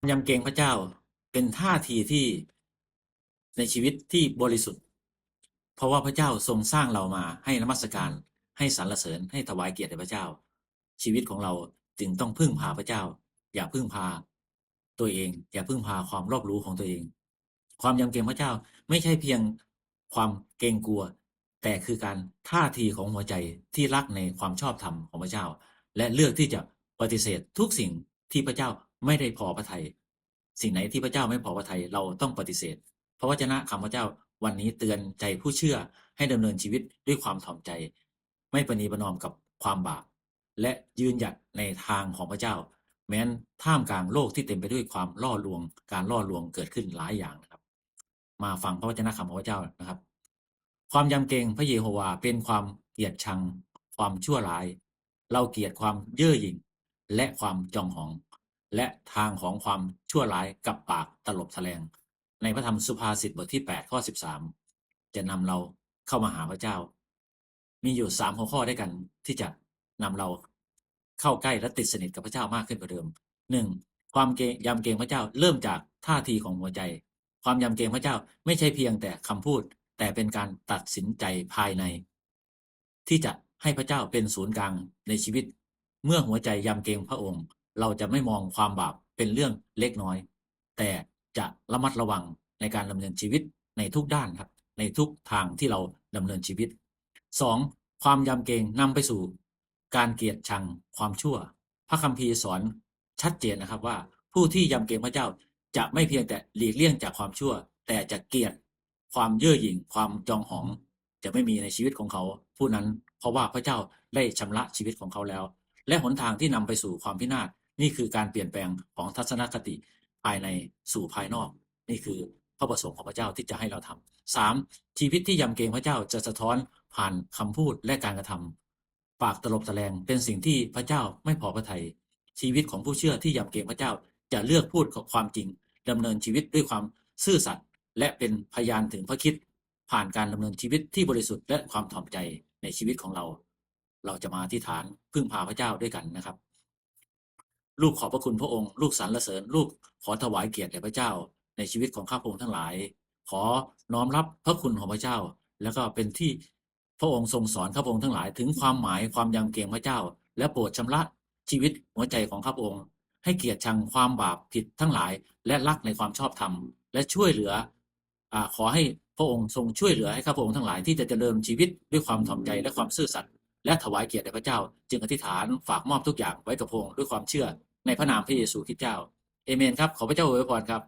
ยำเกรงพระเจ้าเป็นท่าทีที่ในชีวิตที่บริสุทธิ์เพราะว่าพระเจ้าทรงสร้างเรามาให้นมัสการให้สรรเสริญให้ถวายเกียรติแด่พระเจ้าชีวิตของเราจึงต้องพึ่งพาพระเจ้าอย่าพึ่งพาตัวเองอย่าพึ่งพาความรอบรู้ของตัวเองความยำเกรงพระเจ้าไม่ใช่เพียงความเกรงกลัวแต่คือการท่าทีของหัวใจที่รักในความชอบธรรมของพระเจ้าและเลือกที่จะปฏิเสธทุกสิ่งที่พระเจ้าไม่ได้พอพระทัยสิ่งไหนที่พระเจ้าไม่พอพระทัยเราต้องปฏิเสธพระวจนะคำพระเจ้าวันนี้เตือนใจผู้เชื่อให้ดำเนินชีวิตด้วยความถ่อมใจไม่ประนีประนอมกับความบาปและยืนหยัดในทางของพระเจ้าแม้นท่ามกลางโลกที่เต็มไปด้วยความล่อลวงการล่อลวงเกิดขึ้นหลายอย่างนะครับมาฟังพระวจนะคำของพระเจ้านะครับความยำเกรงพระเยโฮวาเป็นความเกลียดชังความชั่วร้ายเราเกลียดความเย่อหยิ่งและความจองหองและทางของความชั่วร้ายกับปากตลบแสลงในพระธรรมสุภาษิตบทที่8ข้อ13จะนำเราเข้ามาหาพระเจ้ามีอยู่3หัวข้อด้วยกันที่จะนำเราเข้าใกล้และติดสนิทกับพระเจ้ามากขึ้นกว่าเดิม1ความยำเกรงพระเจ้าเริ่มจากท่าทีของหัวใจความยำเกรงพระเจ้าไม่ใช่เพียงแต่คำพูดแต่เป็นการตัดสินใจภายในที่จะให้พระเจ้าเป็นศูนย์กลางในชีวิตเมื่อหัวใจยำเกรงพระองค์เราจะไม่มองความบาปเป็นเรื่องเล็กน้อยแต่จะระมัดระวังในการดำเนินชีวิตในทุกด้านครับในทุกทางที่เราดำเนินชีวิต2ความยำเกรงนำไปสู่การเกลียดชังความชั่วพระคัมภีร์สอนชัดเจนนะครับว่าผู้ที่ยำเกรงพระเจ้าจะไม่เพียงแต่หลีกเลี่ยงจากความชั่วแต่จะเกลียดความเย่อหยิ่งความจองหองจะไม่มีในชีวิตของเขาผู้นั้นเพราะว่าพระเจ้าได้ชำระชีวิตของเขาแล้วและหนทางที่นำไปสู่ความพินาศนี่คือการเปลี่ยนแปลงของทัศนคติภายในสู่ภายนอกนี่คือพระประสงค์ของพระเจ้าที่จะให้เราทำ3ชีวิตที่ยำเกรงพระเจ้าจะสะท้อนผ่านคำพูดและการกระทำปากตลบตะแลงเป็นสิ่งที่พระเจ้าไม่พอพระทัยชีวิตของผู้เชื่อที่ยำเกรงพระเจ้าจะเลือกพูดความจริงดำเนินชีวิตด้วยความซื่อสัตย์และเป็นพยานถึงพระคริสต์ผ่านการดำเนินชีวิตที่บริสุทธิ์และความถ่อมใจในชีวิตของเราเราจะมาอธิษฐานพึ่งพาพระเจ้าด้วยกันนะครับลูกขอบพระคุณพระองค์ลูกสรรเสริญลูกขอถวายเกียรติแด่พระเจ้าในชีวิตของข้าพระองค์ทั้งหลายขอน้อมรับพระคุณของพระเจ้าแล้วก็เป็นที่พระองค์ทรงสอนข้าพระองค์ทั้งหลายถึงความหมายความยำเกรงพระเจ้าและโปรดชำระชีวิตหัวใจของข้าพระองค์ให้เกียรติชังความบาปผิดทั้งหลายและรักในความชอบธรรมและช่วยเหลือขอให้พระองค์ทรงช่วยเหลือให้ข้าพระองค์ทั้งหลายที่จะเจริญชีวิตด้วยความถ่อมใจและความซื่อสัตย์และถวายเกียรติแด่พระเจ้าจึงอธิษฐานฝากมอบทุกอย่างไว้กับพระองค์ด้วยความเชื่อในพระนามพระเยซูคริสต์เจ้าเอเมนครับขอพระเจ้าอวยพรครับ